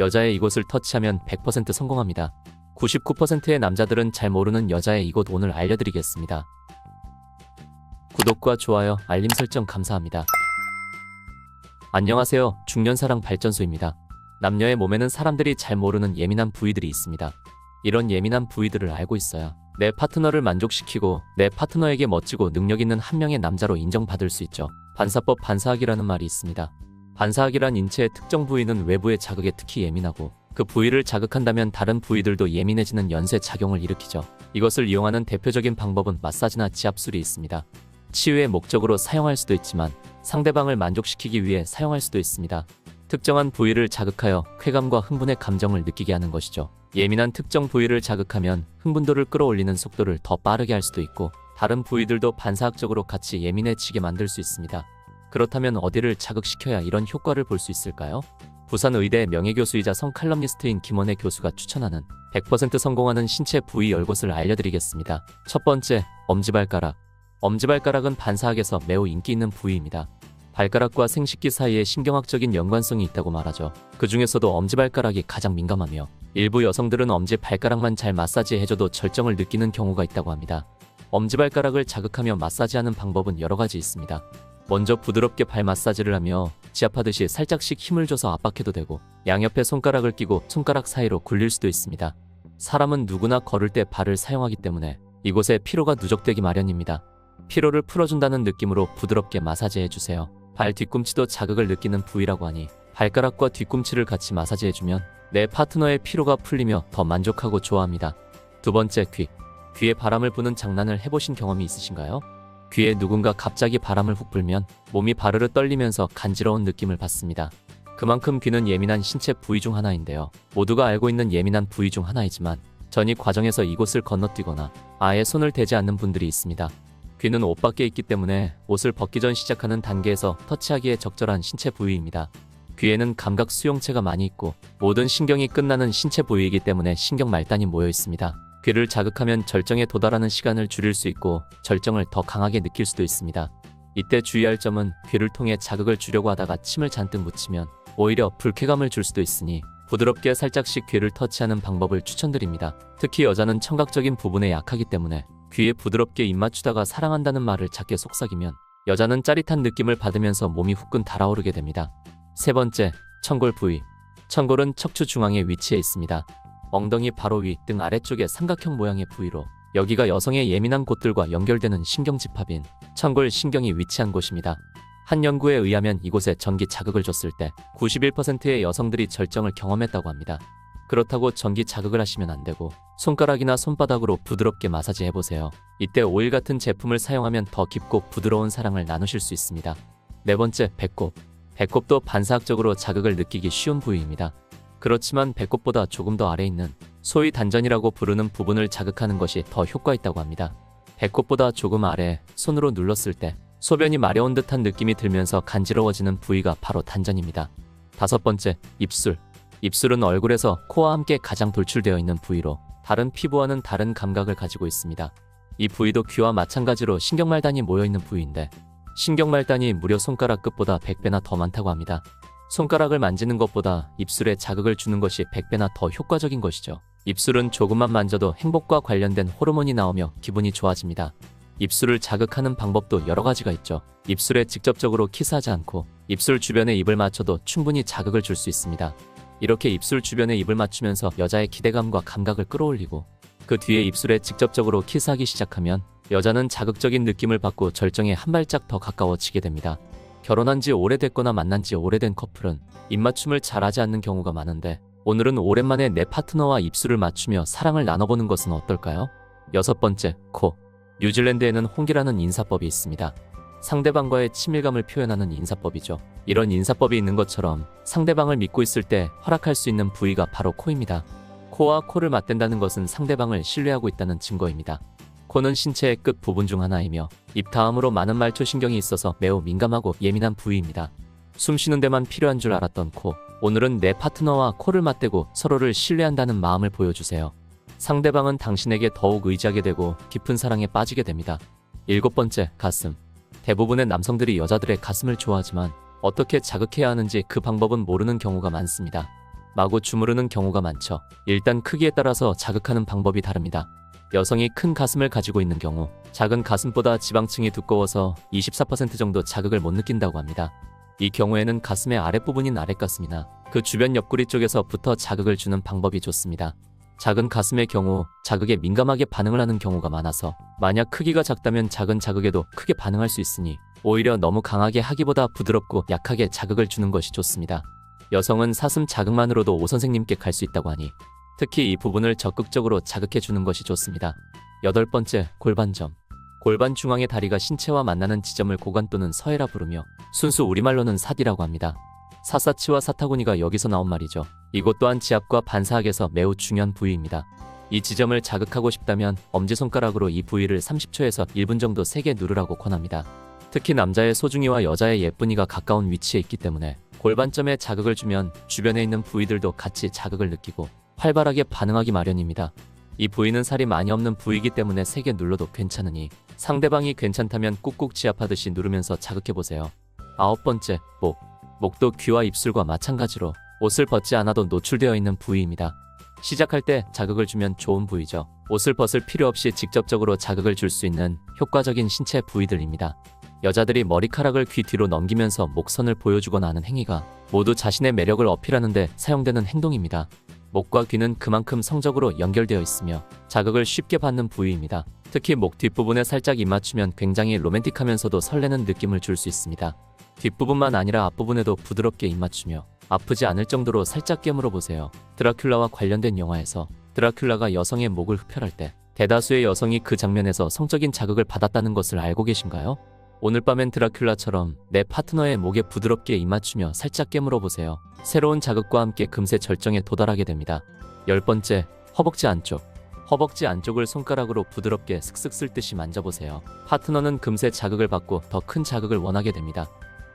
여자의 이곳을 터치하면 100% 성공합니다. 99%의 남자들은 잘 모르는 여자의 이곳 오늘 알려드리겠습니다. 구독과 좋아요, 알림 설정 감사합니다. 안녕하세요. 중년사랑 발전소입니다. 남녀의 몸에는 사람들이 잘 모르는 예민한 부위들이 있습니다. 이런 예민한 부위들을 알고 있어야 내 파트너를 만족시키고 내 파트너에게 멋지고 능력 있는 한 명의 남자로 인정받을 수 있죠. 반사법 반사학이라는 말이 있습니다. 반사학이란 인체의 특정 부위는 외부의 자극에 특히 예민하고 그 부위를 자극한다면 다른 부위들도 예민해지는 연쇄작용을 일으키죠. 이것을 이용하는 대표적인 방법은 마사지나 지압술이 있습니다. 치유의 목적으로 사용할 수도 있지만 상대방을 만족시키기 위해 사용할 수도 있습니다. 특정한 부위를 자극하여 쾌감과 흥분의 감정을 느끼게 하는 것이죠. 예민한 특정 부위를 자극하면 흥분도를 끌어올리는 속도를 더 빠르게 할 수도 있고 다른 부위들도 반사학적으로 같이 예민해지게 만들 수 있습니다. 그렇다면 어디를 자극시켜야 이런 효과를 볼 수 있을까요? 부산의대 명예교수이자 성칼럼니스트인 김원혜 교수가 추천하는 100% 성공하는 신체 부위 10곳을 알려드리겠습니다. 첫 번째, 엄지발가락. 엄지발가락은 반사학에서 매우 인기 있는 부위입니다. 발가락과 생식기 사이에 신경학적인 연관성이 있다고 말하죠. 그 중에서도 엄지발가락이 가장 민감하며 일부 여성들은 엄지발가락만 잘 마사지해줘도 절정을 느끼는 경우가 있다고 합니다. 엄지발가락을 자극하며 마사지하는 방법은 여러 가지 있습니다. 먼저 부드럽게 발 마사지를 하며 지압하듯이 살짝씩 힘을 줘서 압박해도 되고 양옆에 손가락을 끼고 손가락 사이로 굴릴 수도 있습니다. 사람은 누구나 걸을 때 발을 사용하기 때문에 이곳에 피로가 누적되기 마련입니다. 피로를 풀어준다는 느낌으로 부드럽게 마사지해주세요. 발 뒤꿈치도 자극을 느끼는 부위라고 하니 발가락과 뒤꿈치를 같이 마사지해주면 내 파트너의 피로가 풀리며 더 만족하고 좋아합니다. 두 번째, 귀. 귀에 바람을 부는 장난을 해보신 경험이 있으신가요? 귀에 누군가 갑자기 바람을 훅 불면 몸이 바르르 떨리면서 간지러운 느낌을 받습니다. 그만큼 귀는 예민한 신체 부위 중 하나인데요. 모두가 알고 있는 예민한 부위 중 하나이지만 전이 과정에서 이곳을 건너뛰거나 아예 손을 대지 않는 분들이 있습니다. 귀는 옷 밖에 있기 때문에 옷을 벗기 전 시작하는 단계에서 터치하기에 적절한 신체 부위입니다. 귀에는 감각 수용체가 많이 있고 모든 신경이 끝나는 신체 부위이기 때문에 신경 말단이 모여 있습니다. 귀를 자극하면 절정에 도달하는 시간을 줄일 수 있고 절정을 더 강하게 느낄 수도 있습니다. 이때 주의할 점은 귀를 통해 자극을 주려고 하다가 침을 잔뜩 묻히면 오히려 불쾌감을 줄 수도 있으니 부드럽게 살짝씩 귀를 터치하는 방법을 추천드립니다. 특히 여자는 청각적인 부분에 약하기 때문에 귀에 부드럽게 입 맞추다가 사랑한다는 말을 작게 속삭이면 여자는 짜릿한 느낌을 받으면서 몸이 후끈 달아오르게 됩니다. 세 번째, 천골 부위. 천골은 척추 중앙에 위치해 있습니다. 엉덩이 바로 위, 등 아래쪽의 삼각형 모양의 부위로 여기가 여성의 예민한 곳들과 연결되는 신경집합인 천골 신경이 위치한 곳입니다. 한 연구에 의하면 이곳에 전기 자극을 줬을 때 91%의 여성들이 절정을 경험했다고 합니다. 그렇다고 전기 자극을 하시면 안 되고 손가락이나 손바닥으로 부드럽게 마사지 해보세요. 이때 오일 같은 제품을 사용하면 더 깊고 부드러운 사랑을 나누실 수 있습니다. 네 번째, 배꼽. 배꼽도 반사학적으로 자극을 느끼기 쉬운 부위입니다. 그렇지만 배꼽보다 조금 더 아래 있는 소위 단전이라고 부르는 부분을 자극하는 것이 더 효과 있다고 합니다. 배꼽보다 조금 아래 손으로 눌렀을 때 소변이 마려운 듯한 느낌이 들면서 간지러워지는 부위가 바로 단전입니다. 다섯 번째, 입술. 입술은 얼굴에서 코와 함께 가장 돌출되어 있는 부위로 다른 피부와는 다른 감각을 가지고 있습니다. 이 부위도 귀와 마찬가지로 신경말단이 모여있는 부위인데 신경말단이 무려 손가락 끝보다 100배나 더 많다고 합니다. 손가락을 만지는 것보다 입술에 자극을 주는 것이 100배나 더 효과적인 것이죠. 입술은 조금만 만져도 행복과 관련된 호르몬이 나오며 기분이 좋아집니다. 입술을 자극하는 방법도 여러 가지가 있죠. 입술에 직접적으로 키스하지 않고 입술 주변에 입을 맞춰도 충분히 자극을 줄 수 있습니다. 이렇게 입술 주변에 입을 맞추면서 여자의 기대감과 감각을 끌어올리고 그 뒤에 입술에 직접적으로 키스하기 시작하면 여자는 자극적인 느낌을 받고 절정에 한 발짝 더 가까워지게 됩니다. 결혼한 지 오래됐거나 만난 지 오래된 커플은 입맞춤을 잘하지 않는 경우가 많은데 오늘은 오랜만에 내 파트너와 입술을 맞추며 사랑을 나눠보는 것은 어떨까요? 여섯 번째, 코. 뉴질랜드에는 홍기라는 인사법이 있습니다. 상대방과의 친밀감을 표현하는 인사법이죠. 이런 인사법이 있는 것처럼 상대방을 믿고 있을 때 허락할 수 있는 부위가 바로 코입니다. 코와 코를 맞댄다는 것은 상대방을 신뢰하고 있다는 증거입니다. 코는 신체의 끝 부분 중 하나이며 입 다음으로 많은 말초신경이 있어서 매우 민감하고 예민한 부위입니다. 숨 쉬는 데만 필요한 줄 알았던 코. 오늘은 내 파트너와 코를 맞대고 서로를 신뢰한다는 마음을 보여주세요. 상대방은 당신에게 더욱 의지하게 되고 깊은 사랑에 빠지게 됩니다. 일곱 번째, 가슴. 대부분의 남성들이 여자들의 가슴을 좋아하지만 어떻게 자극해야 하는지 그 방법은 모르는 경우가 많습니다. 마구 주무르는 경우가 많죠. 일단 크기에 따라서 자극하는 방법이 다릅니다. 여성이 큰 가슴을 가지고 있는 경우 작은 가슴보다 지방층이 두꺼워서 24% 정도 자극을 못 느낀다고 합니다. 이 경우에는 가슴의 아랫부분인 아랫가슴이나 그 주변 옆구리 쪽에서부터 자극을 주는 방법이 좋습니다. 작은 가슴의 경우 자극에 민감하게 반응을 하는 경우가 많아서 만약 크기가 작다면 작은 자극에도 크게 반응할 수 있으니 오히려 너무 강하게 하기보다 부드럽고 약하게 자극을 주는 것이 좋습니다. 여성은 사슴 자극만으로도 오 선생님께 갈 수 있다고 하니 특히 이 부분을 적극적으로 자극해 주는 것이 좋습니다. 8번째, 골반점. 골반 중앙의 다리가 신체와 만나는 지점을 고관 또는 서해라 부르며 순수 우리말로는 사디라고 합니다. 사사치와 사타구니가 여기서 나온 말이죠. 이곳 또한 지압과 반사학에서 매우 중요한 부위입니다. 이 지점을 자극하고 싶다면 엄지손가락으로 이 부위를 30초에서 1분 정도 세게 누르라고 권합니다. 특히 남자의 소중이와 여자의 예쁜이가 가까운 위치에 있기 때문에 골반점에 자극을 주면 주변에 있는 부위들도 같이 자극을 느끼고 활발하게 반응하기 마련입니다. 이 부위는 살이 많이 없는 부위이기 때문에 세게 눌러도 괜찮으니 상대방이 괜찮다면 꾹꾹 지압하듯이 누르면서 자극해보세요. 9번째, 목. 목도 귀와 입술과 마찬가지로 옷을 벗지 않아도 노출되어 있는 부위입니다. 시작할 때 자극을 주면 좋은 부위죠. 옷을 벗을 필요 없이 직접적으로 자극을 줄 수 있는 효과적인 신체 부위들입니다. 여자들이 머리카락을 귀 뒤로 넘기면서 목선을 보여주거나 하는 행위가 모두 자신의 매력을 어필하는 데 사용되는 행동입니다. 목과 귀는 그만큼 성적으로 연결되어 있으며 자극을 쉽게 받는 부위입니다. 특히 목 뒷부분에 살짝 입맞추면 굉장히 로맨틱하면서도 설레는 느낌을 줄 수 있습니다. 뒷부분만 아니라 앞부분에도 부드럽게 입맞추며 아프지 않을 정도로 살짝 깨물어 보세요. 드라큘라와 관련된 영화에서 드라큘라가 여성의 목을 흡혈할 때 대다수의 여성이 그 장면에서 성적인 자극을 받았다는 것을 알고 계신가요? 오늘 밤엔 드라큘라처럼 내 파트너의 목에 부드럽게 입맞추며 살짝 깨물어 보세요. 새로운 자극과 함께 금세 절정에 도달하게 됩니다. 10번째, 허벅지 안쪽. 허벅지 안쪽을 손가락으로 부드럽게 슥슥 쓸듯이 만져보세요. 파트너는 금세 자극을 받고 더 큰 자극을 원하게 됩니다.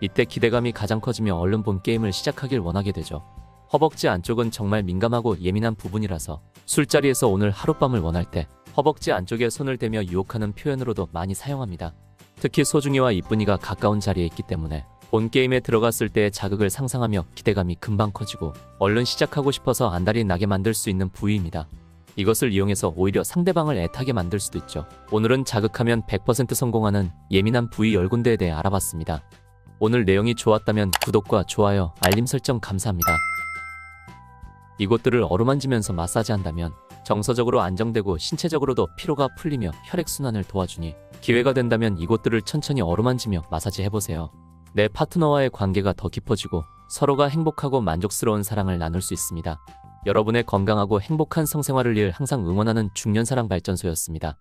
이때 기대감이 가장 커지며 얼른 본 게임을 시작하길 원하게 되죠. 허벅지 안쪽은 정말 민감하고 예민한 부분이라서 술자리에서 오늘 하룻밤을 원할 때 허벅지 안쪽에 손을 대며 유혹하는 표현으로도 많이 사용합니다. 특히 소중이와 이쁜이가 가까운 자리에 있기 때문에 본 게임에 들어갔을 때의 자극을 상상하며 기대감이 금방 커지고 얼른 시작하고 싶어서 안달이 나게 만들 수 있는 부위입니다. 이것을 이용해서 오히려 상대방을 애타게 만들 수도 있죠. 오늘은 자극하면 100% 성공하는 예민한 부위 10군데에 대해 알아봤습니다. 오늘 내용이 좋았다면 구독과 좋아요, 알림 설정 감사합니다. 이곳들을 어루만지면서 마사지한다면 정서적으로 안정되고 신체적으로도 피로가 풀리며 혈액순환을 도와주니 기회가 된다면 이곳들을 천천히 어루만지며 마사지해보세요. 내 파트너와의 관계가 더 깊어지고 서로가 행복하고 만족스러운 사랑을 나눌 수 있습니다. 여러분의 건강하고 행복한 성생활을 위해 항상 응원하는 중년사랑발전소였습니다.